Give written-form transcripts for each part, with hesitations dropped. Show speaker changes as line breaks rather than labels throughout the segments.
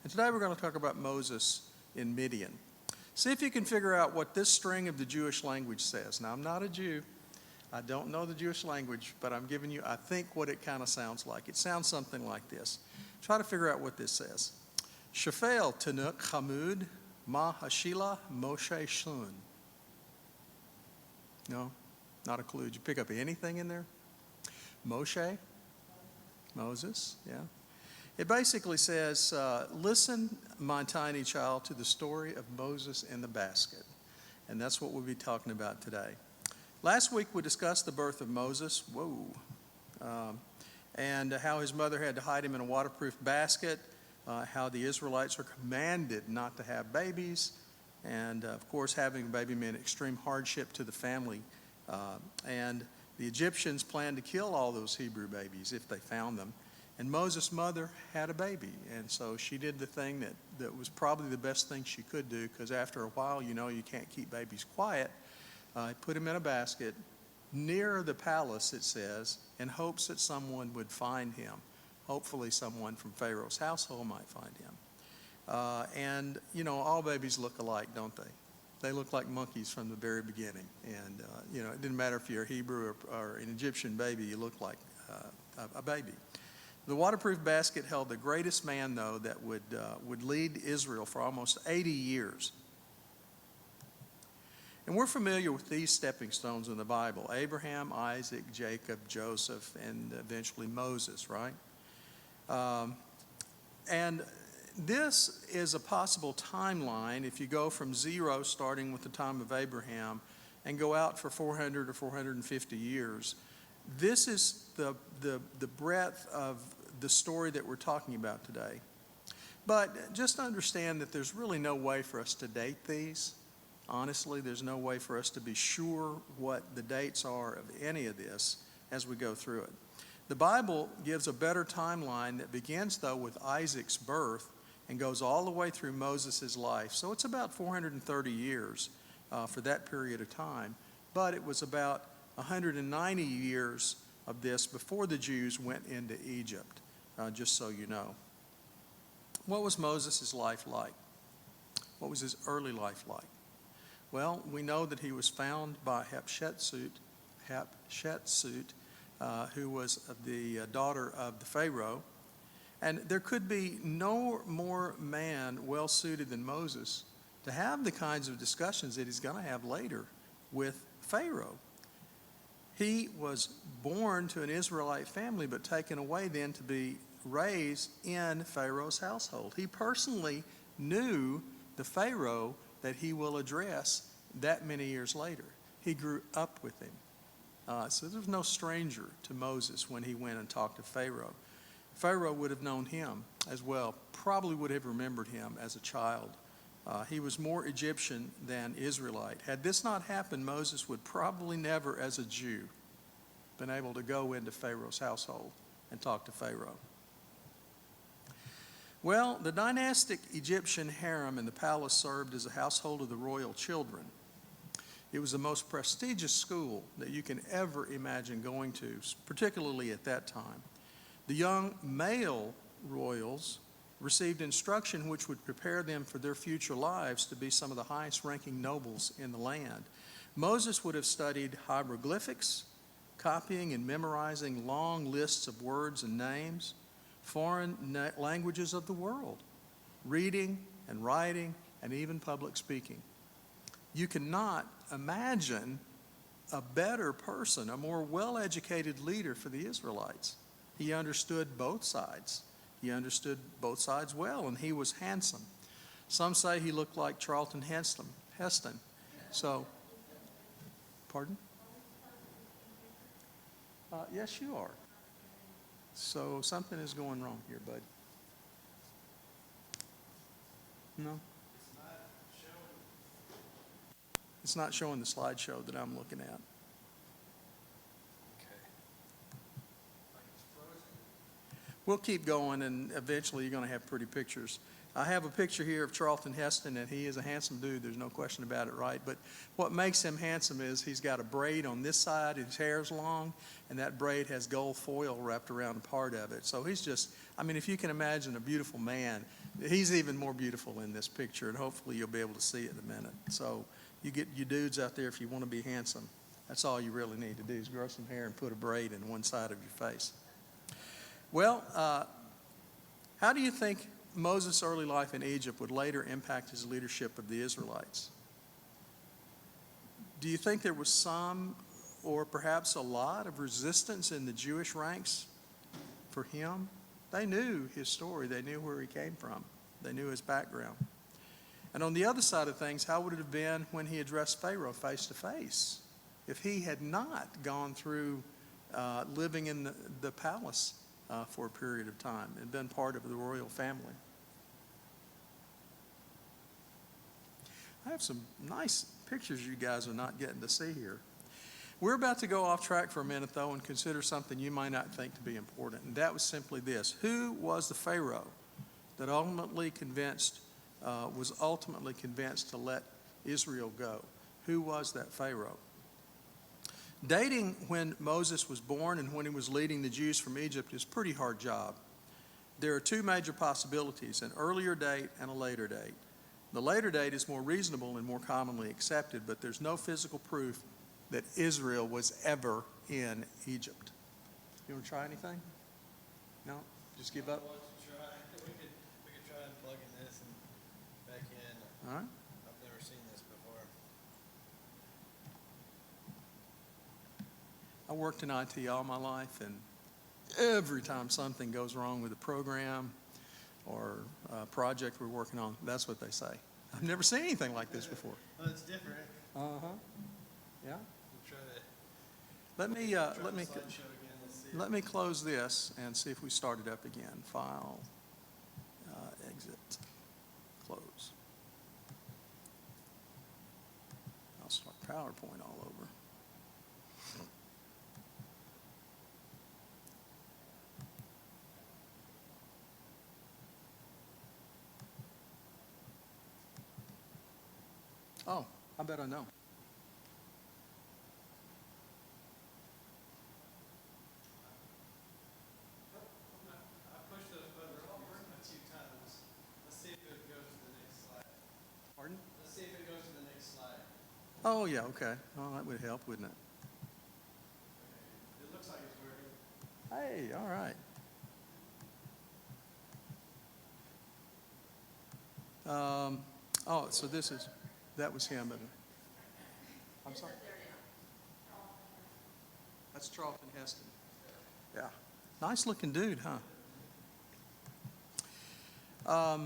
And today we're going to talk about Moses in Midian. See if you can figure out what this string of the Jewish language says. Now, I'm not a Jew. I don't know the Jewish language, but I'm giving you, I think, what it kind of sounds like. It sounds something like this. Try to figure out what this says. Shafel Tanuk Hamud Ma Hashila Moshe Shun. No, not a clue. Did you pick up anything in there? Moshe? Moses, yeah. It basically says, listen, my tiny child, to the story of Moses in the basket. And that's what we'll be talking about today. Last week we discussed the birth of Moses, and how his mother had to hide him in a waterproof basket, how the Israelites are commanded not to have babies, and of course having a baby meant extreme hardship to the family. And the Egyptians planned to kill all those Hebrew babies if they found them. And Moses' mother had a baby, and so she did the thing that was probably the best thing she could do, because after a while, you know, you can't keep babies quiet. Put him in a basket near the palace, it says, in hopes that someone would find him. Hopefully someone from Pharaoh's household might find him. And, you know, all babies look alike, don't they? They look like monkeys from the very beginning. And, you know, it didn't matter if you're a Hebrew or an Egyptian baby, you look like a baby. The waterproof basket held the greatest man, though, that would lead Israel for almost 80 years. And we're familiar with these stepping stones in the Bible: Abraham, Isaac, Jacob, Joseph, and eventually Moses, right? And this is a possible timeline if you go from zero, starting with the time of Abraham, and go out for 400 or 450 years. This is the breadth of the story that we're talking about today. But just understand that there's really no way for us to date these. Honestly, there's no way for us to be sure what the dates are of any of this as we go through it. The Bible gives a better timeline that begins, though, with Isaac's birth and goes all the way through Moses' life. So it's about 430 years for that period of time. But it was about 190 years of this before the Jews went into Egypt, just so you know. What was Moses' life like? What was his early life like? Well, we know that he was found by Hatshepsut, who was the daughter of the Pharaoh. And there could be no more man well suited than Moses to have the kinds of discussions that he's going to have later with Pharaoh. He was born to an Israelite family, but taken away then to be raised in Pharaoh's household. He personally knew the Pharaoh that he will address that many years later. He grew up with him. So there's no stranger to Moses when he went and talked to Pharaoh. Pharaoh would have known him as well, probably would have remembered him as a child. He was more Egyptian than Israelite. Had this not happened, Moses would probably never, as a Jew, been able to go into Pharaoh's household and talk to Pharaoh. Well, the dynastic Egyptian harem in the palace served as a household of the royal children. It was the most prestigious school that you can ever imagine going to, particularly at that time. The young male royals received instruction which would prepare them for their future lives to be some of the highest ranking nobles in the land. Moses would have studied hieroglyphics, copying and memorizing long lists of words and names, foreign languages of the world, reading and writing, and even public speaking. You cannot imagine a better person, a more well-educated leader for the Israelites. He understood both sides. He understood both sides well, and he was handsome. Some say he looked like Charlton Heston. So, pardon? Yes, you are. So something is going wrong here, bud. No? It's not showing the slideshow that I'm looking at. We'll keep going, and eventually you're going to have pretty pictures. I have a picture here of Charlton Heston, and he is a handsome dude. There's no question about it, right? But what makes him handsome is he's got a braid on this side, his hair's long, and that braid has gold foil wrapped around a part of it. So he's just, I mean, if you can imagine a beautiful man He's even more beautiful in this picture, and hopefully you'll be able to see it in a minute. So you get you dudes out there, if you want to be handsome, that's all you really need to do is grow some hair and put a braid in one side of your face. Well, how do you think Moses' early life in Egypt would later impact his leadership of the Israelites? Do you think there was some, or perhaps a lot, of resistance in the Jewish ranks for him? They knew his story. They knew where he came from. They knew his background. And on the other side of things, how would it have been when he addressed Pharaoh face to face? If he had not gone through living in the palace for a period of time and been part of the royal family. I have some nice pictures you guys are not getting to see here. We're about to go off track for a minute, though, and consider something you might not think to be important, and that was simply this. Who was the Pharaoh that was ultimately convinced to let Israel go? Who was that Pharaoh? Dating when Moses was born and when he was leading the Jews from Egypt is a pretty hard job. There are two major possibilities, an earlier date and a later date. The later date is more reasonable and more commonly accepted, but there's no physical proof that Israel was ever in Egypt. You want to try anything? No? Just give up?
We could try and plug in this and back in.
All right.
I've never seen this before.
I worked in IT all my life, and every time something goes wrong with a program or a project we're working on, that's what they say. I've never seen anything like this before.
Well, it's different.
Uh-huh. Yeah.
We'll try to
Let me
slideshow again. Let's see.
let me close this and see if we start it up again. File, exit, close. I'll start PowerPoint all over. Oh, I bet I know.
I pushed those buttons a few times. Let's see if it goes to the next slide.
Pardon?
Let's see if it goes to the next slide.
Oh, yeah, okay. Oh, that would help, wouldn't it?
It looks like it's working.
Hey, all right. So that was him. I'm sorry? That's Charlton Heston. Yeah. Nice looking dude, huh?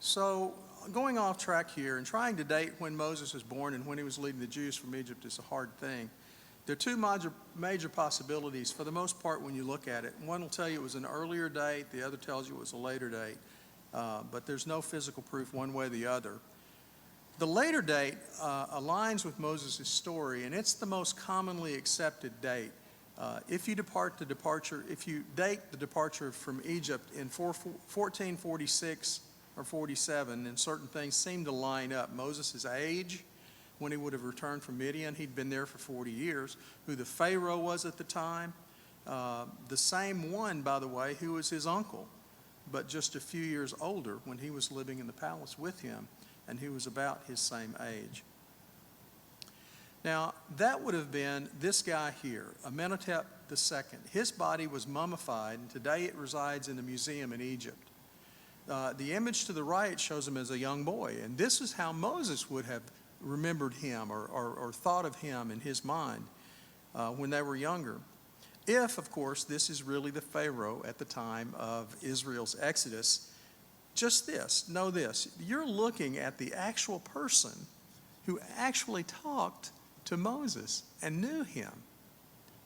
So going off track here and trying to date when Moses was born and when he was leading the Jews from Egypt is a hard thing. There are two major possibilities for the most part when you look at it. One will tell you it was an earlier date, the other tells you it was a later date. But there's no physical proof one way or the other. The later date aligns with Moses' story, and it's the most commonly accepted date. If you date the departure from Egypt in 1446 or 47, and certain things seem to line up. Moses' age, when he would have returned from Midian, he'd been there for 40 years, who the Pharaoh was at the time, the same one, by the way, who was his uncle, but just a few years older when he was living in the palace with him, and he was about his same age. Now, that would have been this guy here, Amenhotep II. His body was mummified, and today it resides in a museum in Egypt. The image to the right shows him as a young boy, and this is how Moses would have remembered him or thought of him in his mind when they were younger. If, of course, this is really the Pharaoh at the time of Israel's Exodus. Just this, know this, you're looking at the actual person who actually talked to Moses and knew him.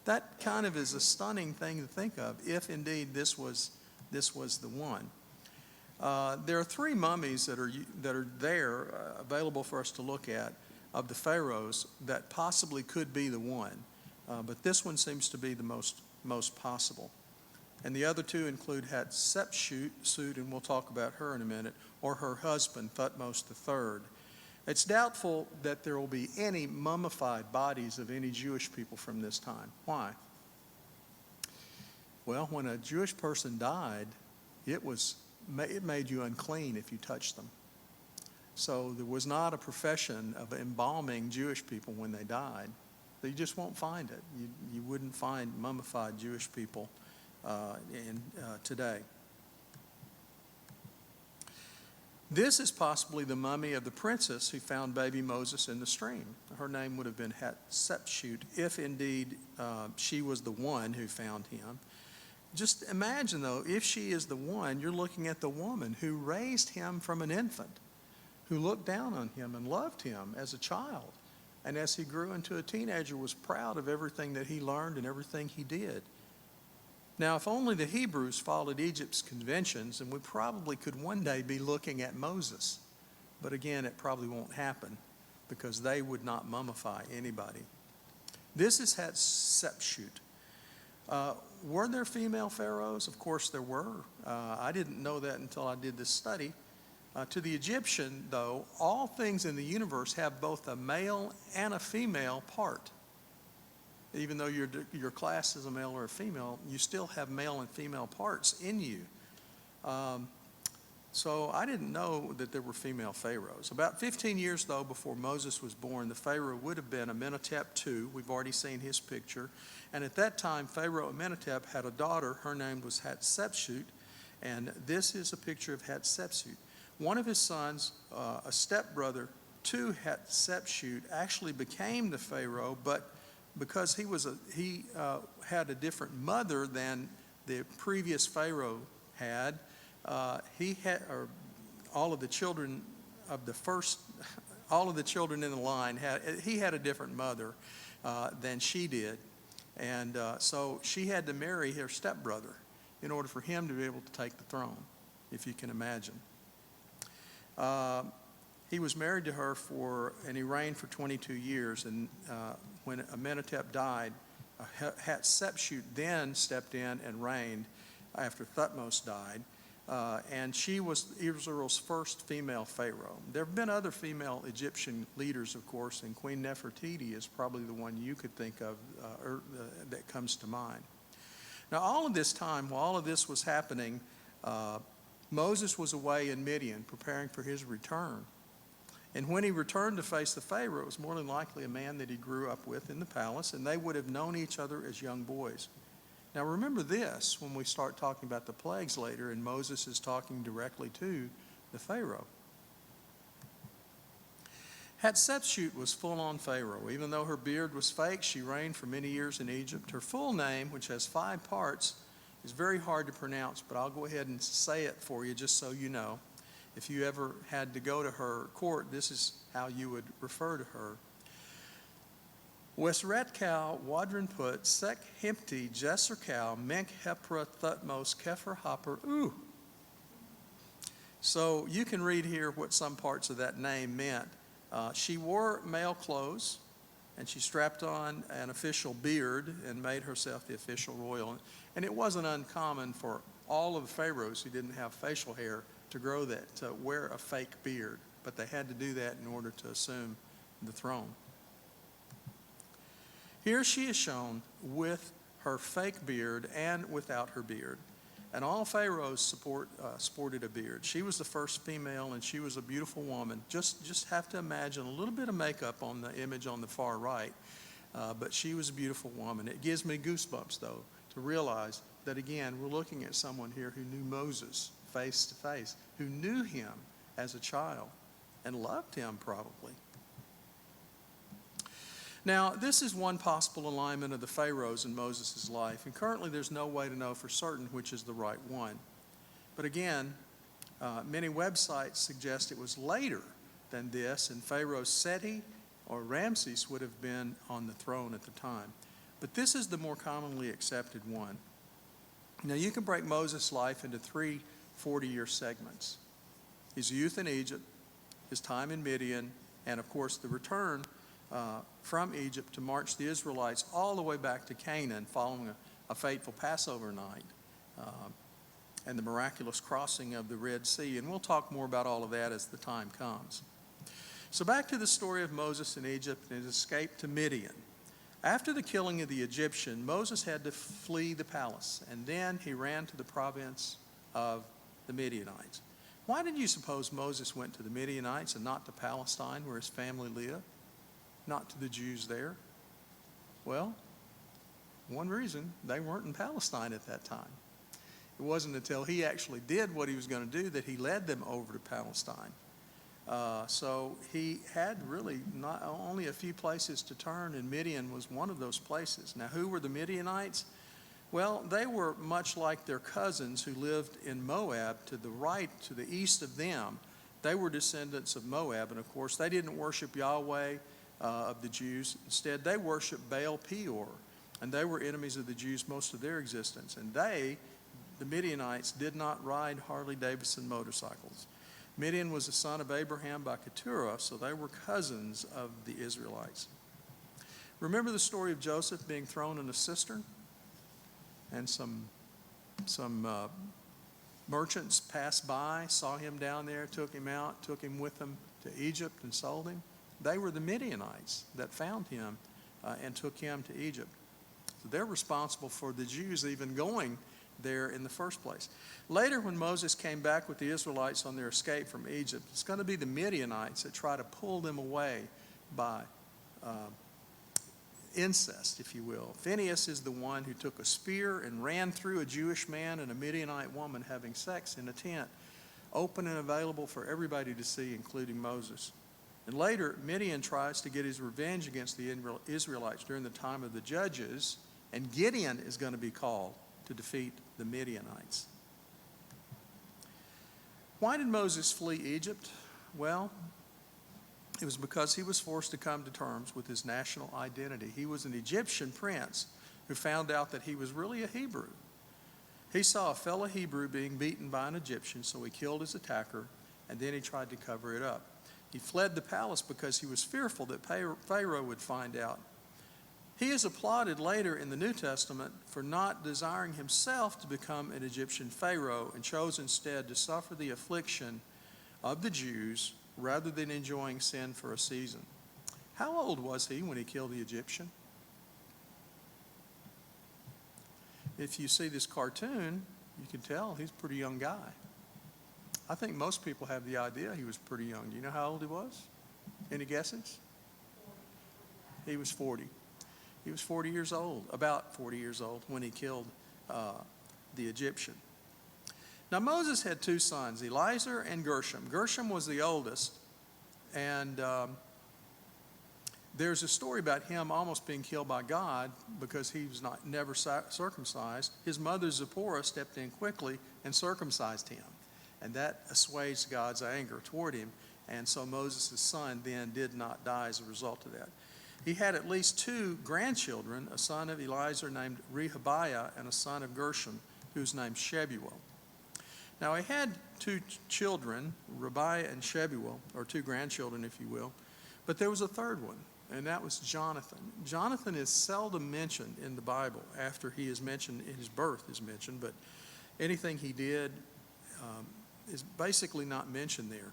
That kind of is a stunning thing to think of, if indeed this was the one. There are three mummies that are there available for us to look at of the pharaohs that possibly could be the one, but this one seems to be the most possible. And the other two include Hatshepsut, and we'll talk about her in a minute, or her husband, Thutmose III. It's doubtful that there will be any mummified bodies of any Jewish people from this time. Why? Well, when a Jewish person died, it was it made you unclean if you touched them. So there was not a profession of embalming Jewish people when they died. You just won't find it. You wouldn't find mummified Jewish people today. This is possibly the mummy of the princess who found baby Moses in the stream. Her name would have been Hatshepsut, if indeed she was the one who found him. Just imagine, though, if she is the one, you're looking at the woman who raised him from an infant, who looked down on him and loved him as a child, and as he grew into a teenager was proud of everything that he learned and everything he did. Now, if only the Hebrews followed Egypt's conventions, and we probably could one day be looking at Moses. But again, it probably won't happen because they would not mummify anybody. This is Hatshepsut. Were there female pharaohs? Of course there were. I didn't know that until I did this study. To the Egyptian, though, all things in the universe have both a male and a female part. Even though your class is a male or a female, you still have male and female parts in you. So I didn't know that there were female pharaohs. About 15 years, though, before Moses was born, the pharaoh would have been Amenhotep II. We've already seen his picture. And at that time, Pharaoh Amenhotep had a daughter. Her name was Hatshepsut. And this is a picture of Hatshepsut. One of his sons, a stepbrother to Hatshepsut, actually became the pharaoh, but because he had a different mother than the previous pharaoh had, all of the children in the line he had a different mother than she did, and so she had to marry her stepbrother in order for him to be able to take the throne, if you can imagine. He was married to her and he reigned for 22 years. And when Amenhotep died, Hatshepsut then stepped in and reigned after Thutmose died. And she was Israel's first female pharaoh. There have been other female Egyptian leaders, of course, and Queen Nefertiti is probably the one you could think of that comes to mind. Now, all of this time, while all of this was happening, Moses was away in Midian preparing for his return. And when he returned to face the Pharaoh, it was more than likely a man that he grew up with in the palace, and they would have known each other as young boys. Now remember this when we start talking about the plagues later, and Moses is talking directly to the Pharaoh. Hatshepsut was full-on Pharaoh. Even though her beard was fake, she reigned for many years in Egypt. Her full name, which has 5 parts, is very hard to pronounce, but I'll go ahead and say it for you just so you know. If you ever had to go to her court, this is how you would refer to her. Wesretkau, Wadranput, Sek Hempti, Jesserkau, Menk Hepra, Thutmose, Kepher Hopper, Ooh. So you can read here what some parts of that name meant. She wore male clothes, and she strapped on an official beard and made herself the official royal. And it wasn't uncommon for all of the pharaohs who didn't have facial hair to wear a fake beard, but they had to do that in order to assume the throne. Here she is shown with her fake beard and without her beard. And all pharaohs sported a beard. She was the first female, and she was a beautiful woman. Just have to imagine a little bit of makeup on the image on the far right, but she was a beautiful woman. It gives me goosebumps, though, to realize that, again, we're looking at someone here who knew Moses face to face, who knew him as a child and loved him probably. Now, this is one possible alignment of the pharaohs in Moses' life, and currently there's no way to know for certain which is the right one. But again, many websites suggest it was later than this, and Pharaoh Seti or Ramses would have been on the throne at the time. But this is the more commonly accepted one. Now, you can break Moses' life into 3 40-year segments: his youth in Egypt, his time in Midian, and of course the return from Egypt to march the Israelites all the way back to Canaan following a fateful Passover night and the miraculous crossing of the Red Sea. And we'll talk more about all of that as the time comes. So back to the story of Moses in Egypt and his escape to Midian. After the killing of the Egyptian, Moses had to flee the palace, and then he ran to the province of the Midianites. Why did you suppose Moses went to the Midianites and not to Palestine where his family lived? Not to the Jews there? Well, one reason, they weren't in Palestine at that time. It wasn't until he actually did what he was going to do that he led them over to Palestine. So he had really not only a few places to turn, and Midian was one of those places. Now, who were the Midianites? Well, they were much like their cousins who lived in Moab to the right, to the east of them. They were descendants of Moab, and of course, they didn't worship Yahweh of the Jews. Instead, they worshiped Baal Peor, and they were enemies of the Jews most of their existence. And they, the Midianites, did not ride Harley-Davidson motorcycles. Midian was the son of Abraham by Keturah, so they were cousins of the Israelites. Remember the story of Joseph being thrown in a cistern? And some merchants passed by, saw him down there, took him out, took him with them to Egypt and sold him. They were the Midianites that found him and took him to Egypt. So they're responsible for the Jews even going there in the first place. Later, when Moses came back with the Israelites on their escape from Egypt, it's going to be the Midianites that try to pull them away by incest, if you will. Phinehas is the one who took a spear and ran through a Jewish man and a Midianite woman having sex in a tent, open and available for everybody to see, including Moses. And later, Midian tries to get his revenge against the Israelites during the time of the judges, and Gideon is going to be called to defeat the Midianites. Why did Moses flee Egypt? Well, it was because he was forced to come to terms with his national identity. He was an Egyptian prince who found out that he was really a Hebrew. He saw a fellow Hebrew being beaten by an Egyptian, so he killed his attacker, and then he tried to cover it up. He fled the palace because he was fearful that Pharaoh would find out. He is applauded later in the New Testament for not desiring himself to become an Egyptian Pharaoh and chose instead to suffer the affliction of the Jews rather than enjoying sin for a season. How old was he when he killed the Egyptian? If you see this cartoon, you can tell he's a pretty young guy. I think most people have the idea he was pretty young. Do you know how old he was? Any guesses? He was 40. He was 40 years old, about 40 years old, when he killed the Egyptian. Now, Moses had two sons, Eliezer and Gershom. Gershom was the oldest, and there's a story about him almost being killed by God because he was never circumcised. His mother Zipporah stepped in quickly and circumcised him, and that assuaged God's anger toward him, and so Moses' son then did not die as a result of that. He had at least two grandchildren, a son of Eliezer named Rehabiah and a son of Gershom who's named Shebuel. Now, he had two children, Rehabiah and Shebuel, or two grandchildren, if you will, but there was a third one, and that was Jonathan. Jonathan is seldom mentioned in the Bible after he is mentioned, his birth is mentioned, but anything he did is basically not mentioned there.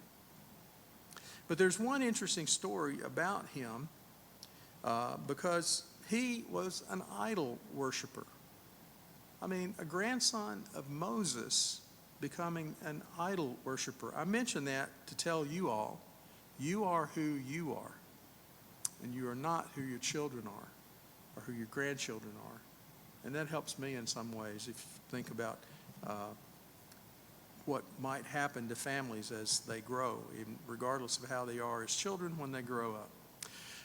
But there's one interesting story about him because he was an idol worshiper. I mean, a grandson of Moses becoming an idol worshiper. I mention that to tell you all, you are who you are, and you are not who your children are or who your grandchildren are. And that helps me in some ways if you think about what might happen to families as they grow, even regardless of how they are as children when they grow up.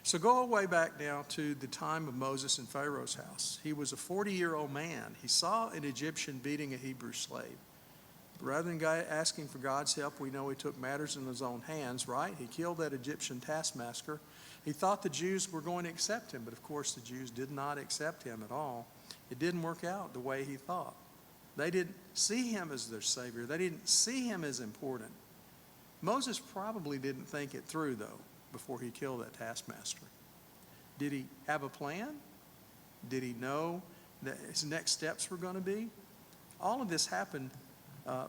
So go way back now to the time of Moses in Pharaoh's house. He was a 40-year-old man. He saw an Egyptian beating a Hebrew slave. Rather than asking for God's help, we know he took matters in his own hands, right? He killed that Egyptian taskmaster. He thought the Jews were going to accept him, but of course the Jews did not accept him at all. It didn't work out the way he thought. They didn't see him as their Savior. They didn't see him as important. Moses probably didn't think it through, though, before he killed that taskmaster. Did he have a plan? Did he know that his next steps were going to be? All of this happened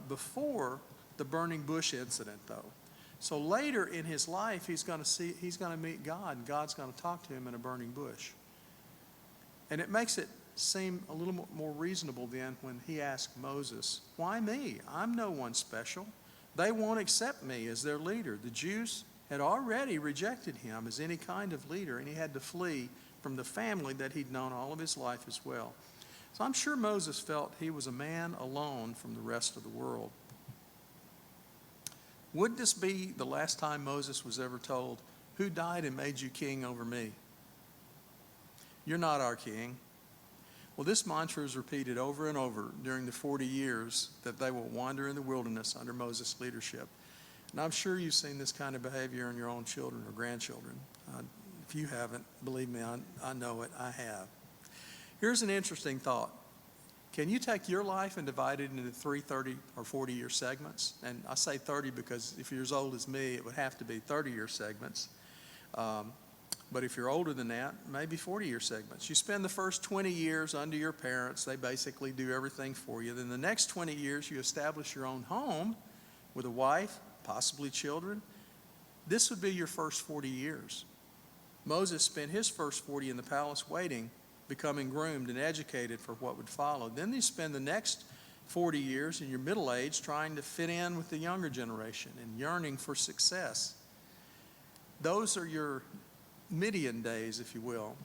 before the burning bush incident, though. So later in his life, he's going to meet God, and God's going to talk to him in a burning bush. And it makes it seem a little more reasonable then when he asked Moses, "Why me? I'm no one special. They won't accept me as their leader." The Jews had already rejected him as any kind of leader, and he had to flee from the family that he'd known all of his life as well. So I'm sure Moses felt he was a man alone from the rest of the world. Would this be the last time Moses was ever told, "Who died and made you king over me?" You're not our king. Well, this mantra is repeated over and over during the 40 years that they will wander in the wilderness under Moses' leadership. And I'm sure you've seen this kind of behavior in your own children or grandchildren. If you haven't, believe me, I know it. I have. Here's an interesting thought. Can you take your life and divide it into 3 30 or 40-year segments? And I say 30 because if you're as old as me, it would have to be 30-year segments. But if you're older than that, maybe 40-year segments. You spend the first 20 years under your parents. They basically do everything for you. Then the next 20 years, you establish your own home with a wife, possibly children. This would be your first 40 years. Moses spent his first 40 in the palace waiting, becoming groomed and educated for what would follow. Then you spend the next 40 years in your middle age trying to fit in with the younger generation and yearning for success. Those are your Midian days, if you will.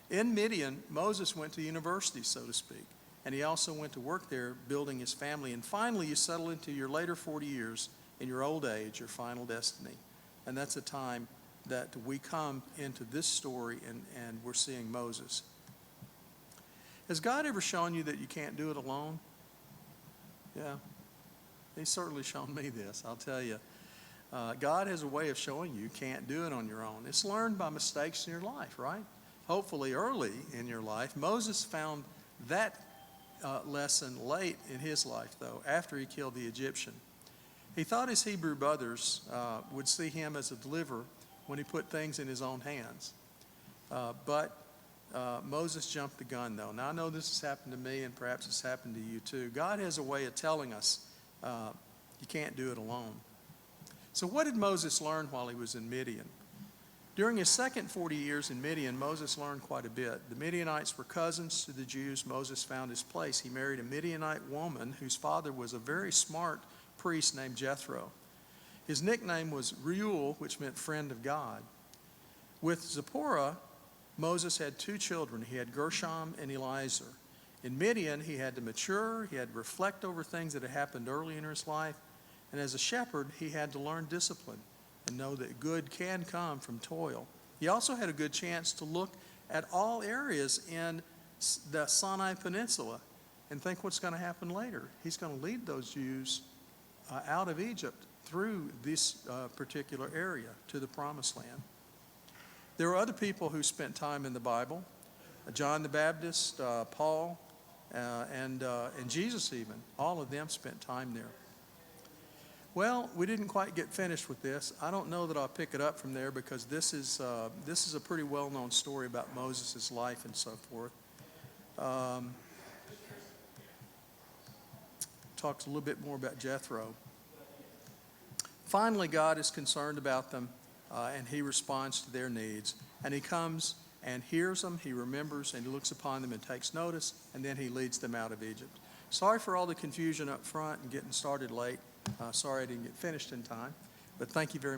In Midian, Moses went to university, so to speak, and he also went to work there building his family. And finally, you settle into your later 40 years in your old age, your final destiny. And that's a time that we come into this story and we're seeing Moses. Has God ever shown you that you can't do it alone? Yeah, he's certainly shown me this, I'll tell you. God has a way of showing you can't do it on your own. It's learned by mistakes in your life, right? Hopefully early in your life. Moses found that lesson late in his life, though, after he killed the Egyptian. He thought his Hebrew brothers would see him as a deliverer when he put things in his own hands. But Moses jumped the gun, though. Now, I know this has happened to me, and perhaps it's happened to you too. God has a way of telling us you can't do it alone. So what did Moses learn while he was in Midian? During his second 40 years in Midian, Moses learned quite a bit. The Midianites were cousins to the Jews. Moses found his place. He married a Midianite woman whose father was a very smart priest named Jethro. His nickname was Reuel, which meant friend of God. With Zipporah, Moses had 2 children. He had Gershom and Eliezer. In Midian, he had to mature. He had to reflect over things that had happened early in his life. And as a shepherd, he had to learn discipline and know that good can come from toil. He also had a good chance to look at all areas in the Sinai Peninsula and think what's going to happen later. He's going to lead those Jews out of Egypt through this particular area to the Promised Land. There were other people who spent time in the Bible. John the Baptist, Paul, and Jesus even. All of them spent time there. Well, we didn't quite get finished with this. I don't know that I'll pick it up from there because this is a pretty well-known story about Moses' life and so forth. Talks a little bit more about Jethro. Finally, God is concerned about them, and he responds to their needs. And he comes and hears them, he remembers, and he looks upon them and takes notice, and then he leads them out of Egypt. Sorry for all the confusion up front and getting started late. Sorry I didn't get finished in time, but thank you very much.